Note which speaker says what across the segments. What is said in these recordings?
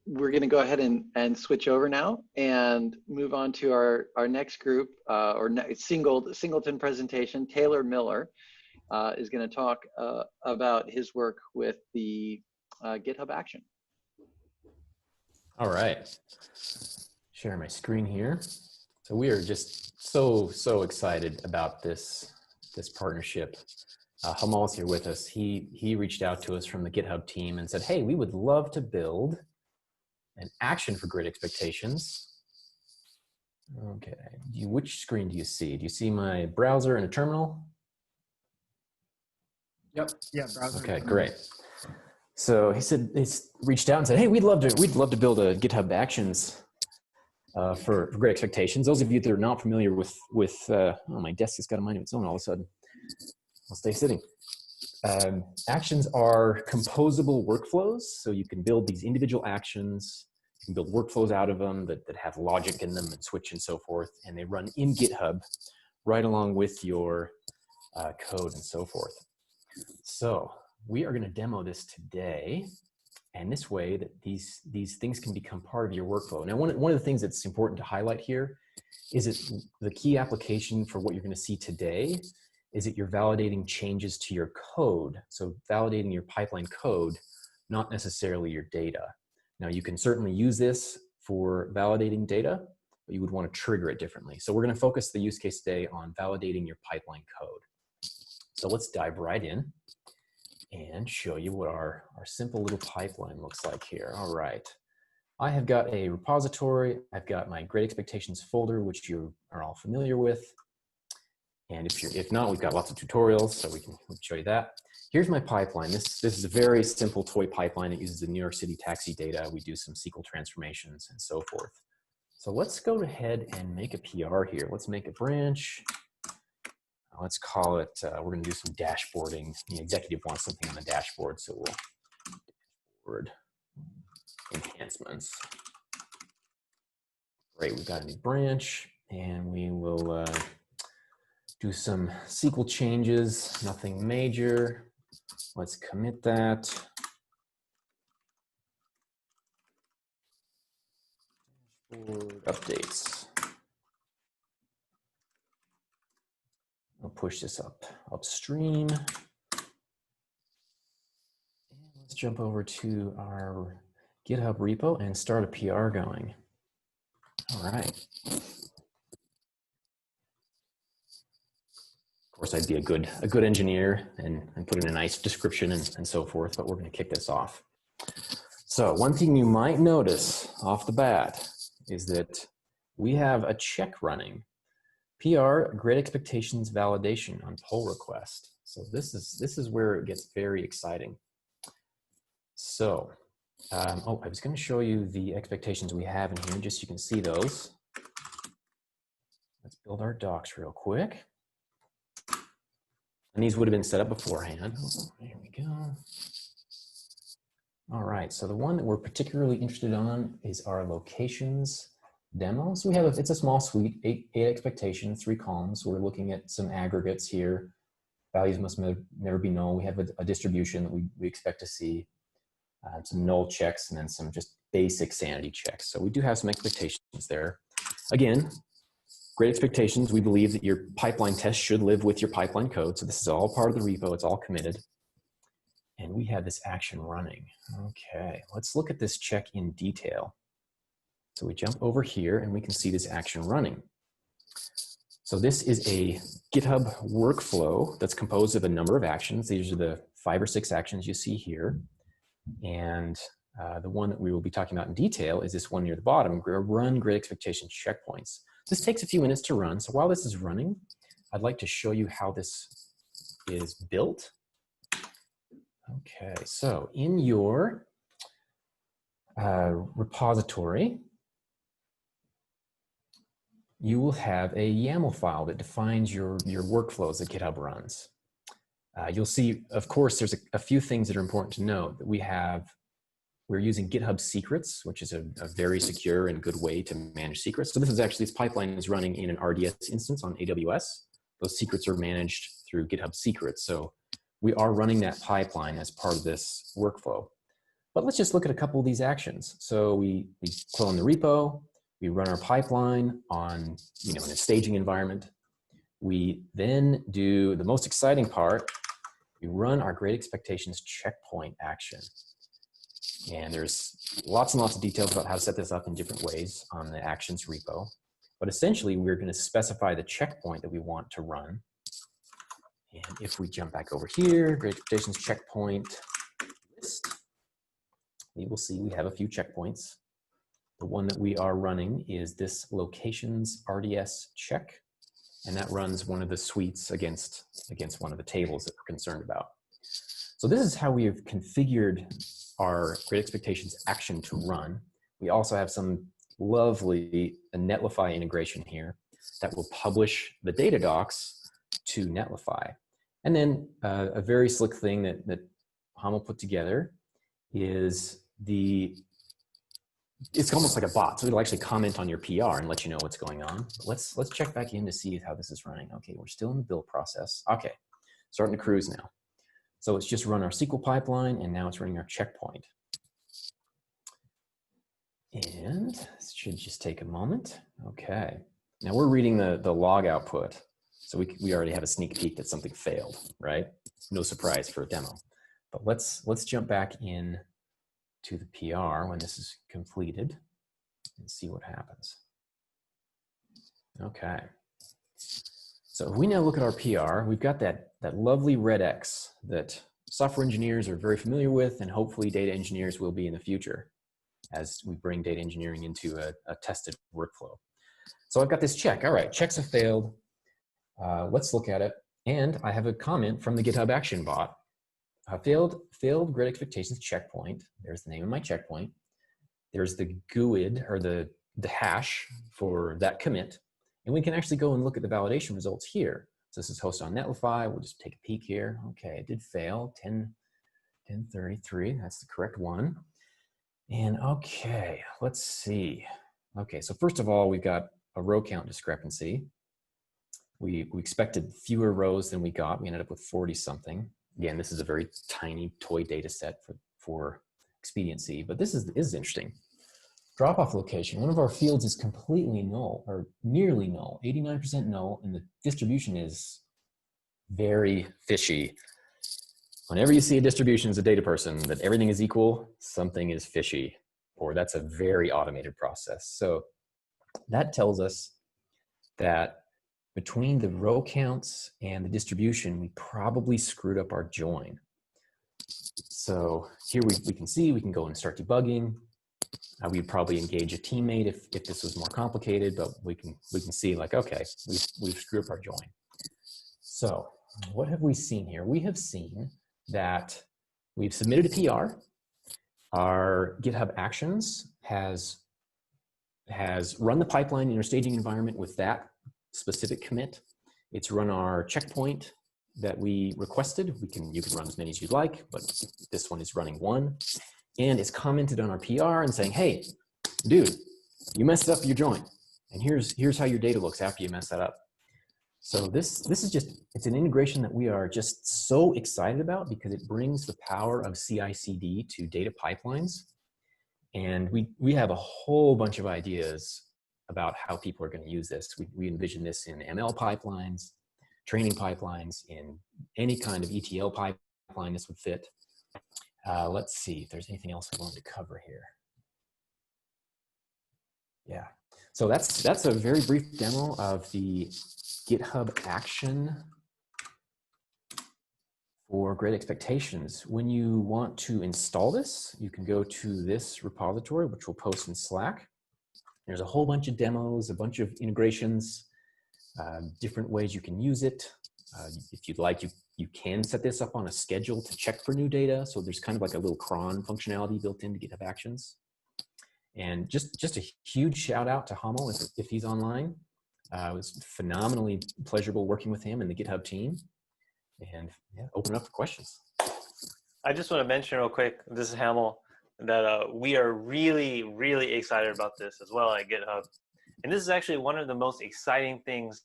Speaker 1: we're going to go ahead and switch over now and move on to our next group singleton presentation. Taylor Miller is going to talk about his work with the GitHub Action.
Speaker 2: All right, share my screen here. So we are just so excited about this partnership. Hamal's here with us. He reached out to us from the GitHub team and said, hey, we would love to build an action for Great Expectations. Okay, which screen do you see? Do you see my browser and a terminal?
Speaker 3: Yep. Yeah, browser.
Speaker 2: Okay, great. So he said, he's reached out and said, hey, we'd love to build a GitHub Actions for Great Expectations. Those of you that are not familiar with oh, my desk has got a mind of its own all of a sudden. I'll stay sitting. Actions are composable workflows. So you can build these individual actions. You can build workflows out of them that have logic in them and switch and so forth. And they run in GitHub right along with your code and so forth. So we are going to demo this today, and this way that these things can become part of your workflow. Now, one of the things that's important to highlight here is that the key application for what you're going to see today is that you're validating changes to your code. So validating your pipeline code, not necessarily your data. Now, you can certainly use this for validating data, but you would want to trigger it differently. So we're going to focus the use case today on validating your pipeline code. So let's dive right in and show you what our simple little pipeline looks like here. All right. I have got a repository. I've got my Great Expectations folder, which you are all familiar with. And if not, we've got lots of tutorials, so we can show you that. Here's my pipeline. This is a very simple toy pipeline. It uses the New York City taxi data. We do some SQL transformations and so forth. So let's go ahead and make a PR here. Let's make a branch. Let's call it, we're going to do some dashboarding. The executive wants something on the dashboard, so we'll dashboard enhancements. Great, we've got a new branch, and we will do some SQL changes, nothing major. Let's commit that. Dashboard updates. I'll push this upstream. And let's jump over to our GitHub repo and start a PR going. All right. Of course, I'd be a good engineer and put in a nice description and so forth, but we're going to kick this off. So one thing you might notice off the bat is that we have a check running. PR, Great Expectations validation on pull request. So this is where it gets very exciting. So, oh, I was going to show you the expectations we have in here, just so you can see those. Let's build our docs real quick. And these would have been set up beforehand. Oh, here we go. All right, so the one that we're particularly interested on is our locations demo. So we have, it's a small suite, eight expectations, 3 columns. We're looking at some aggregates here. Values must never be null. We have a distribution that we expect to see, some null checks, and then some just basic sanity checks. So we do have some expectations there. Again, Great Expectations, we believe that your pipeline test should live with your pipeline code. So this is all part of the repo. It's all committed. And we have this action running. Okay, let's look at this check in detail. So we jump over here and we can see this action running. So this is a GitHub workflow that's composed of a number of actions. These are the 5 or 6 actions you see here. And the one that we will be talking about in detail is this one near the bottom, run Great Expectations checkpoints. This takes a few minutes to run. So while this is running, I'd like to show you how this is built. Okay, so in your repository, you will have a YAML file that defines your workflows that GitHub runs. You'll see, of course, there's a few things that are important to note. That we're using GitHub secrets, which is a very secure and good way to manage secrets. So this pipeline is running in an RDS instance on AWS. Those secrets are managed through GitHub secrets. So we are running that pipeline as part of this workflow. But let's just look at a couple of these actions. So we clone the repo, we run our pipeline on, in a staging environment. We then do the most exciting part. We run our Great Expectations checkpoint action. And there's lots and lots of details about how to set this up in different ways on the actions repo. But essentially, we're going to specify the checkpoint that we want to run. And if we jump back over here, Great Expectations checkpoint list, we will see we have a few checkpoints. The one that we are running is this locations RDS check, and that runs one of the suites against one of the tables that we're concerned about. So this is how we have configured our Great Expectations action to run. We also have some lovely Netlify integration here that will publish the data docs to Netlify. And then a very slick thing that Hamel put together is it's almost like a bot. So it'll actually comment on your PR and let you know what's going on. But let's check back in to see how this is running. Okay, we're still in the build process. Okay, starting to cruise now. So it's just run our SQL pipeline, and now it's running our checkpoint. And this should just take a moment. Okay, now we're reading the log output. So we already have a sneak peek that something failed, right? No surprise for a demo. But let's jump back in to the PR when this is completed and see what happens. Okay. So if we now look at our PR, we've got that lovely red X that software engineers are very familiar with, and hopefully data engineers will be in the future as we bring data engineering into a tested workflow. So I've got this check. All right, checks have failed. Let's look at it. And I have a comment from the GitHub action bot. Failed Great Expectations checkpoint. There's the name of my checkpoint. There's the GUID, or the hash for that commit. And we can actually go and look at the validation results here. So this is hosted on Netlify. We'll just take a peek here. Okay, it did fail, 1033. That's the correct one. And okay, let's see. Okay, so first of all, we've got a row count discrepancy. We expected fewer rows than we got. We ended up with 40 something. Again, this is a very tiny toy data set for expediency, but this is interesting. Drop-off location, one of our fields is completely null, or nearly null, 89% null, and the distribution is very fishy. Whenever you see a distribution as a data person that everything is equal, something is fishy, or that's a very automated process. So that tells us that between the row counts and the distribution, we probably screwed up our join. So here we can see, we can go and start debugging. We'd probably engage a teammate if this was more complicated, but we can see like, okay, we've screwed up our join. So what have we seen here? We have seen that we've submitted a PR. Our GitHub Actions has run the pipeline in our staging environment with that specific commit. It's run our checkpoint that we requested. You can run as many as you'd like, but this one is running one. And it's commented on our PR and saying, hey, dude, you messed up your join. And here's how your data looks after you mess that up. So this is just, it's an integration that we are just so excited about because it brings the power of CI/CD to data pipelines. And we have a whole bunch of ideas about how people are going to use this. We envision this in ML pipelines, training pipelines, in any kind of ETL pipeline this would fit. Let's see if there's anything else I wanted to cover here. Yeah, so that's a very brief demo of the GitHub action for Great Expectations. When you want to install this, you can go to this repository, which we'll post in Slack. There's a whole bunch of demos, a bunch of integrations, different ways you can use it. If you'd like, you can set this up on a schedule to check for new data. So there's kind of like a little cron functionality built into GitHub Actions. And just a huge shout out to Hamel if he's online. It was phenomenally pleasurable working with him and the GitHub team. And yeah, open it up for questions.
Speaker 3: I just want to mention real quick, this is Hamel, that we are really, really excited about this as well at GitHub. And this is actually one of the most exciting things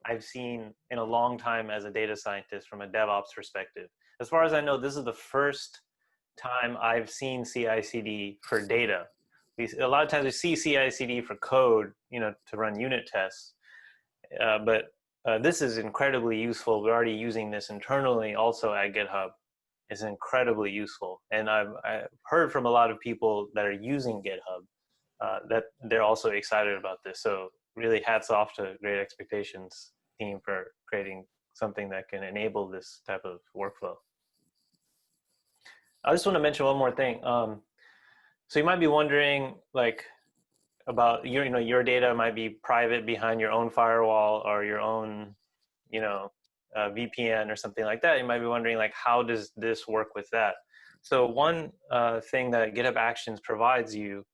Speaker 3: I've seen in a long time as a data scientist from a DevOps perspective. As far as I know, this is the first time I've seen CI/CD for data. A lot of times we see CI/CD for code, to run unit tests, but this is incredibly useful. We're already using this internally also at GitHub. It's incredibly useful. And I've heard from a lot of people that are using GitHub that they're also excited about this. So really hats off to Great Expectations team for creating something that can enable this type of workflow. I just want to mention one more thing. So you might be wondering, like, about your data might be private behind your own firewall or your own, VPN or something like that. You might be wondering, like, how does this work with that? So one thing that GitHub Actions provides you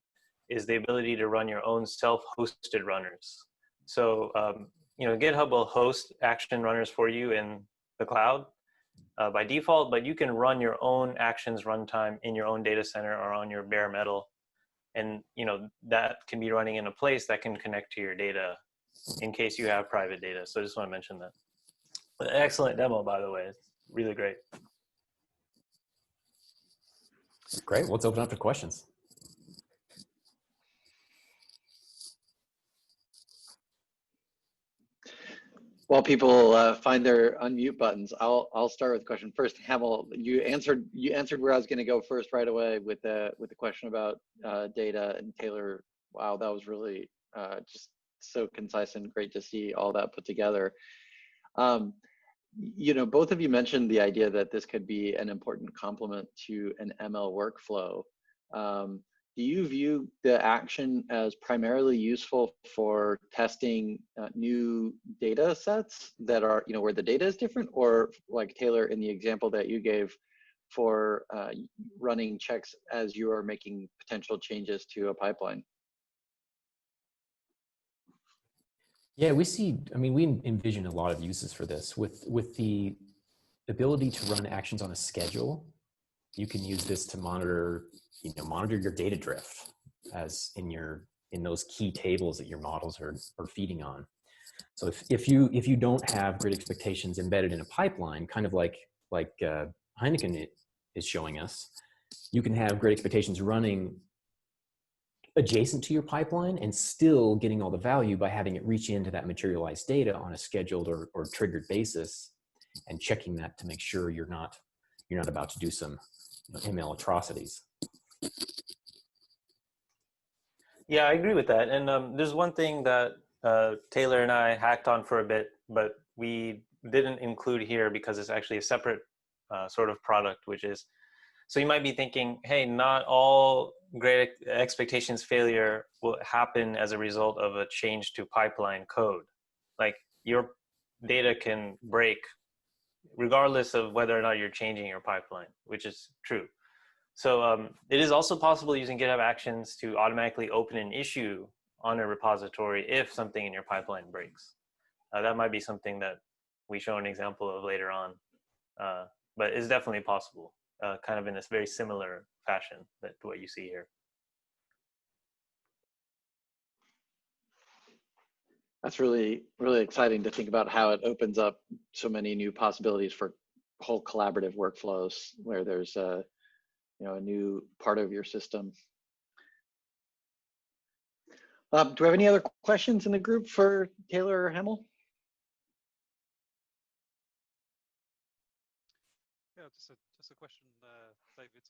Speaker 3: is the ability to run your own self-hosted runners. So GitHub will host action runners for you in the cloud by default, but you can run your own Actions runtime in your own data center or on your bare metal. And that can be running in a place that can connect to your data in case you have private data. So I just want to mention that. Excellent demo, by the way. It's really great.
Speaker 2: Great. Let's open up to questions.
Speaker 1: While people find their unmute buttons, I'll start with a question first. Hamel, you answered where I was going to go first right away with the question about data, and Taylor. Wow, that was really just so concise and great to see all that put together. Both of you mentioned the idea that this could be an important complement to an ML workflow. Do you view the action as primarily useful for testing new data sets that are, where the data is different, or like Taylor in the example that you gave for running checks as you are making potential changes to a pipeline?
Speaker 2: Yeah, we envision a lot of uses for this with the ability to run actions on a schedule. You can use this to monitor your data drift as in those key tables that your models are feeding on. So if you don't have Great Expectations embedded in a pipeline, kind of like Heineken is showing us, you can have Great Expectations running adjacent to your pipeline and still getting all the value by having it reach into that materialized data on a scheduled or triggered basis and checking that to make sure you're not about to do some ML atrocities.
Speaker 3: Yeah, I agree with that. And there's one thing that Taylor and I hacked on for a bit, but we didn't include here because it's actually a separate sort of product, which is, so you might be thinking, hey, not all Great Expectations failure will happen as a result of a change to pipeline code. Like, your data can break regardless of whether or not you're changing your pipeline, which is true. So it is also possible using GitHub Actions to automatically open an issue on a repository if something in your pipeline breaks. That might be something that we show an example of later on, but it's definitely possible, kind of in this very similar fashion to what you see here.
Speaker 1: That's really, really exciting to think about how it opens up so many new possibilities for whole collaborative workflows where there's a new part of your system. Do we have any other questions in the group for Taylor or Hamel?
Speaker 4: Yeah, just a question, David,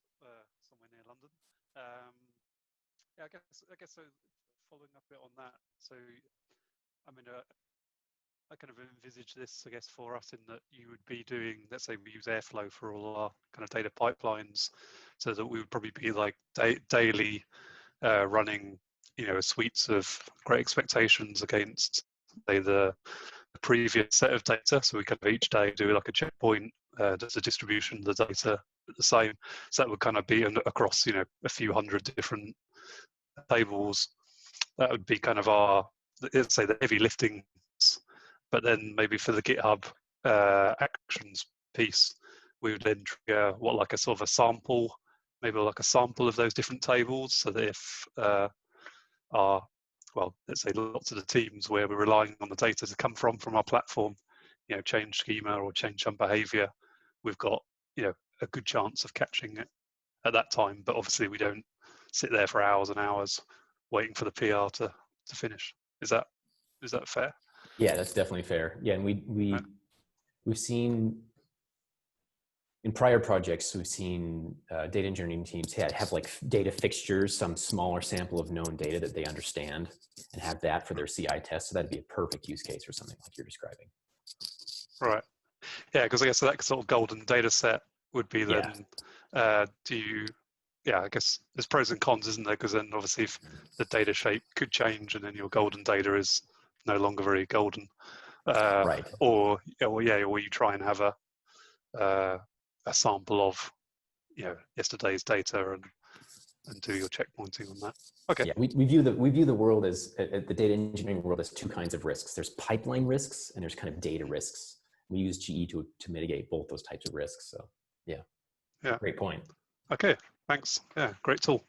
Speaker 4: somewhere near London. Yeah, I guess so. Following up a bit on that, so I mean, I kind of envisage this, I guess, for us in that you would be doing, let's say we use Airflow for all our kind of data pipelines, so that we would probably be like daily running, suites of Great Expectations against, say, the previous set of data. So we kind of each day do like a checkpoint, does the distribution of the data the same. So that would kind of be across, a few hundred different tables. That would be kind of our, let's say, the heavy lifting. But then maybe for the GitHub Actions piece, we would then trigger like a sort of a sample, maybe like a sample of those different tables, so that if let's say lots of the teams where we're relying on the data to come from our platform, change schema or change some behavior, we've got, a good chance of catching it at that time, but obviously we don't sit there for hours and hours waiting for the PR to finish. Is that fair?
Speaker 2: Yeah, that's definitely fair. Yeah, and we've seen in prior projects, we've seen data engineering teams have like data fixtures, some smaller sample of known data that they understand, and have that for their CI test. So that'd be a perfect use case for something like you're describing.
Speaker 4: Right. Yeah, because I guess that sort of golden data set would be then, I guess there's pros and cons, isn't there? Because then obviously if the data shape could change and then your golden data is no longer very golden.
Speaker 2: Right.
Speaker 4: Or you try and have a sample of, yesterday's data and do your checkpointing on that. Okay.
Speaker 2: Yeah, we view the world as the data engineering world as two kinds of risks. There's pipeline risks and there's kind of data risks. We use GE to mitigate both those types of risks. So yeah, great point.
Speaker 4: Okay, thanks. Yeah, great tool.